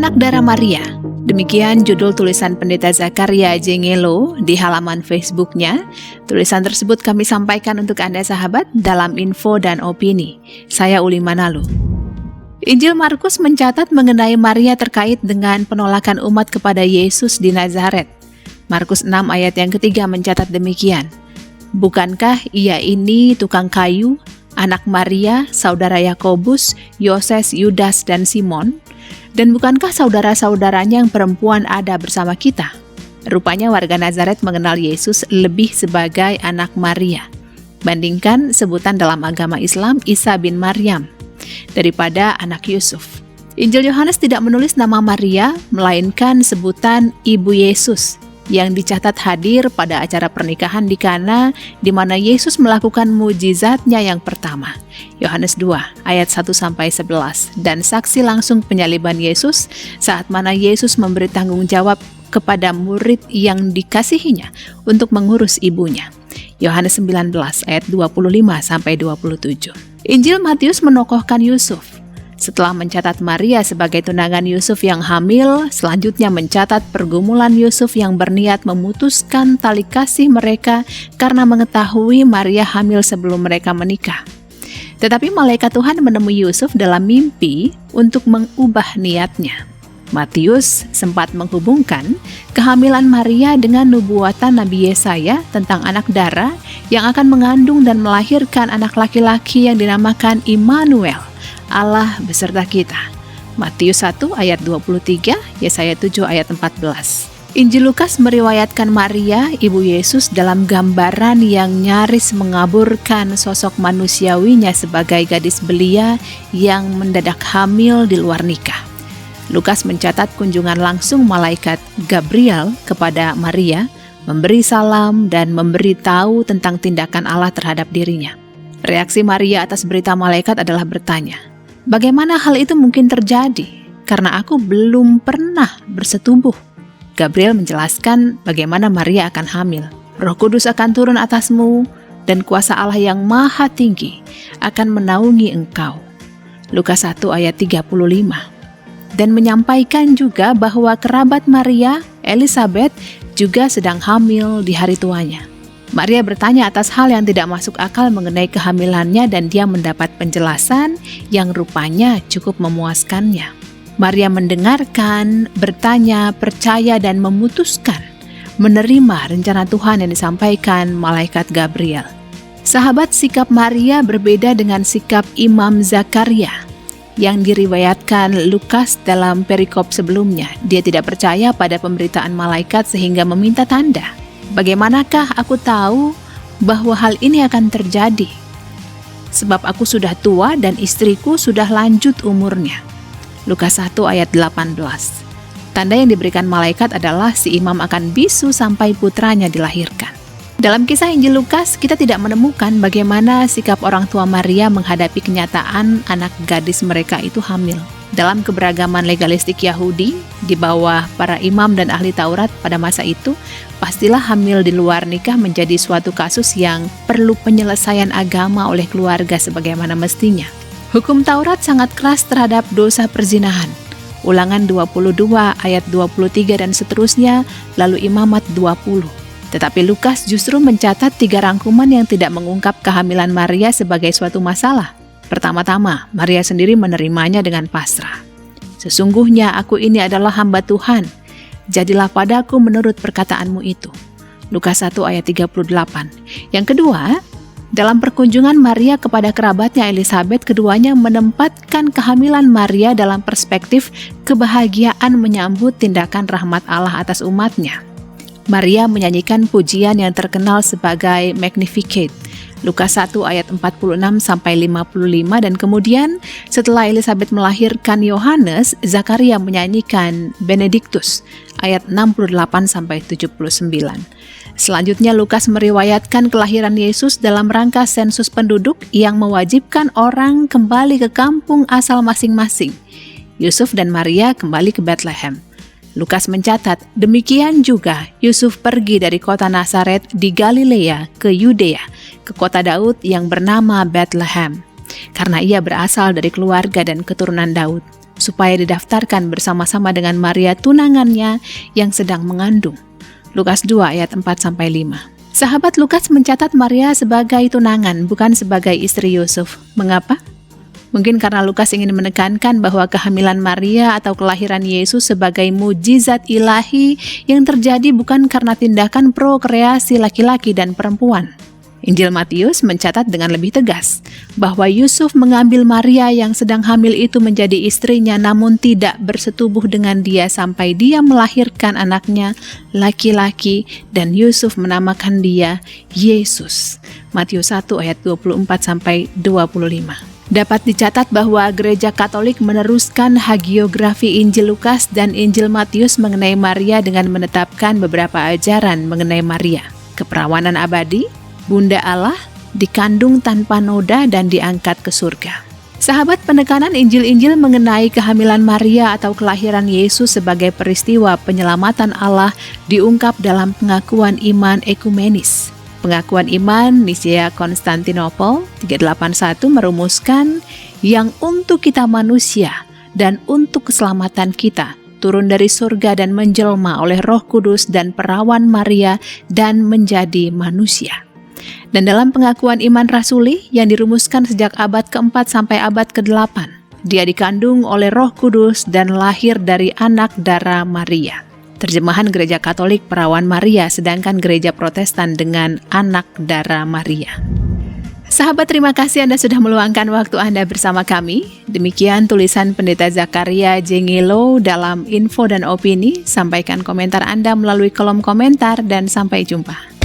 Anak darah Maria. Demikian judul tulisan Pendeta Zakaria Jengelo di halaman Facebooknya. Tulisan tersebut kami sampaikan untuk Anda sahabat dalam info dan opini. Saya Uli Manalu. Injil Markus mencatat mengenai Maria terkait dengan penolakan umat kepada Yesus di Nazaret. Markus 6 ayat yang ketiga mencatat demikian. Bukankah ia ini tukang kayu, anak Maria, saudara Yakobus, Yoses, Yudas, dan Simon? Dan bukankah saudara-saudaranya yang perempuan ada bersama kita? Rupanya warga Nazaret mengenal Yesus lebih sebagai anak Maria. Bandingkan sebutan dalam agama Islam Isa bin Maryam daripada anak Yusuf. Injil Yohanes tidak menulis nama Maria, melainkan sebutan Ibu Yesus yang dicatat hadir pada acara pernikahan di Kana, di mana Yesus melakukan mujizatnya yang pertama. Yohanes 2 ayat 1-11, dan saksi langsung penyaliban Yesus saat mana Yesus memberi tanggung jawab kepada murid yang dikasihinya untuk mengurus ibunya. Yohanes 19 ayat 25-27. Injil Matius menokohkan Yusuf. Setelah mencatat Maria sebagai tunangan Yusuf yang hamil, selanjutnya mencatat pergumulan Yusuf yang berniat memutuskan tali kasih mereka karena mengetahui Maria hamil sebelum mereka menikah. Tetapi malaikat Tuhan menemui Yusuf dalam mimpi untuk mengubah niatnya. Matius sempat menghubungkan kehamilan Maria dengan nubuatan Nabi Yesaya tentang anak darah yang akan mengandung dan melahirkan anak laki-laki yang dinamakan Immanuel, Allah beserta kita. Matius 1 ayat 23, Yesaya 7 ayat 14. Injil Lukas meriwayatkan Maria, ibu Yesus, dalam gambaran yang nyaris mengaburkan sosok manusiawinya sebagai gadis belia yang mendadak hamil di luar nikah. Lukas mencatat kunjungan langsung malaikat Gabriel kepada Maria, memberi salam dan memberitahu tentang tindakan Allah terhadap dirinya. Reaksi Maria atas berita malaikat adalah bertanya, bagaimana hal itu mungkin terjadi? Karena aku belum pernah bersetubuh. Gabriel menjelaskan bagaimana Maria akan hamil. Roh Kudus akan turun atasmu dan kuasa Allah yang maha tinggi akan menaungi engkau. Lukas 1 ayat 35. Dan menyampaikan juga bahwa kerabat Maria, Elizabeth, juga sedang hamil di hari tuanya. Maria bertanya atas hal yang tidak masuk akal mengenai kehamilannya dan dia mendapat penjelasan yang rupanya cukup memuaskannya. Maria mendengarkan, bertanya, percaya dan memutuskan menerima rencana Tuhan yang disampaikan malaikat Gabriel. Sahabat, sikap Maria berbeda dengan sikap Imam Zakaria yang diriwayatkan Lukas dalam perikop sebelumnya. Dia tidak percaya pada pemberitaan malaikat sehingga meminta tanda. Bagaimanakah aku tahu bahwa hal ini akan terjadi? Sebab aku sudah tua dan istriku sudah lanjut umurnya. Lukas 1 ayat 18. Tanda yang diberikan malaikat adalah si imam akan bisu sampai putranya dilahirkan. Dalam kisah Injil Lukas, kita tidak menemukan bagaimana sikap orang tua Maria menghadapi kenyataan anak gadis mereka itu hamil. Dalam keberagaman legalistik Yahudi, di bawah para imam dan ahli Taurat pada masa itu, pastilah hamil di luar nikah menjadi suatu kasus yang perlu penyelesaian agama oleh keluarga sebagaimana mestinya. Hukum Taurat sangat keras terhadap dosa perzinahan. Ulangan 22 ayat 23 dan seterusnya, lalu Imamat 20. Tetapi Lukas justru mencatat 3 rangkuman yang tidak mengungkap kehamilan Maria sebagai suatu masalah. Pertama-tama, Maria sendiri menerimanya dengan pasrah. Sesungguhnya aku ini adalah hamba Tuhan, jadilah padaku menurut perkataanmu itu. Lukas 1 ayat 38. Yang kedua, dalam perkunjungan Maria kepada kerabatnya Elizabeth, keduanya menempatkan kehamilan Maria dalam perspektif kebahagiaan menyambut tindakan rahmat Allah atas umatnya. Maria menyanyikan pujian yang terkenal sebagai Magnificat, Lukas 1 ayat 46-55, dan kemudian setelah Elizabeth melahirkan Yohanes, Zakaria menyanyikan Benedictus ayat 68-79. Selanjutnya Lukas meriwayatkan kelahiran Yesus dalam rangka sensus penduduk yang mewajibkan orang kembali ke kampung asal masing-masing. Yusuf dan Maria kembali ke Bethlehem. Lukas mencatat, demikian juga Yusuf pergi dari kota Nazaret di Galilea ke Yudea, ke kota Daud yang bernama Bethlehem, karena ia berasal dari keluarga dan keturunan Daud, supaya didaftarkan bersama-sama dengan Maria tunangannya yang sedang mengandung. Lukas 2 ayat 4-5. Sahabat Lukas mencatat Maria sebagai tunangan, bukan sebagai istri Yusuf. Mengapa? Mungkin karena Lukas ingin menekankan bahwa kehamilan Maria atau kelahiran Yesus sebagai mujizat ilahi yang terjadi bukan karena tindakan prokreasi laki-laki dan perempuan. Injil Matius mencatat dengan lebih tegas bahwa Yusuf mengambil Maria yang sedang hamil itu menjadi istrinya, namun tidak bersetubuh dengan dia sampai dia melahirkan anaknya laki-laki, dan Yusuf menamakan dia Yesus. Matius 1 ayat 24-25. Dapat dicatat bahwa Gereja Katolik meneruskan hagiografi Injil Lukas dan Injil Matius mengenai Maria dengan menetapkan beberapa ajaran mengenai Maria: keperawanan abadi, Bunda Allah, dikandung tanpa noda dan diangkat ke surga. Sahabat, penekanan Injil-Injil mengenai kehamilan Maria atau kelahiran Yesus sebagai peristiwa penyelamatan Allah diungkap dalam pengakuan iman ekumenis. Pengakuan iman Nisea Konstantinopel 381 merumuskan yang untuk kita manusia dan untuk keselamatan kita turun dari surga dan menjelma oleh Roh Kudus dan perawan Maria dan menjadi manusia. Dan dalam pengakuan iman rasuli yang dirumuskan sejak abad ke-4 sampai abad ke-8, dia dikandung oleh Roh Kudus dan lahir dari anak darah Maria. Terjemahan Gereja Katolik Perawan Maria, sedangkan Gereja Protestan dengan anak darah Maria. Sahabat, terima kasih Anda sudah meluangkan waktu Anda bersama kami. Demikian tulisan Pendeta Zakaria Jengelo dalam Info dan Opini. Sampaikan komentar Anda melalui kolom komentar dan sampai jumpa.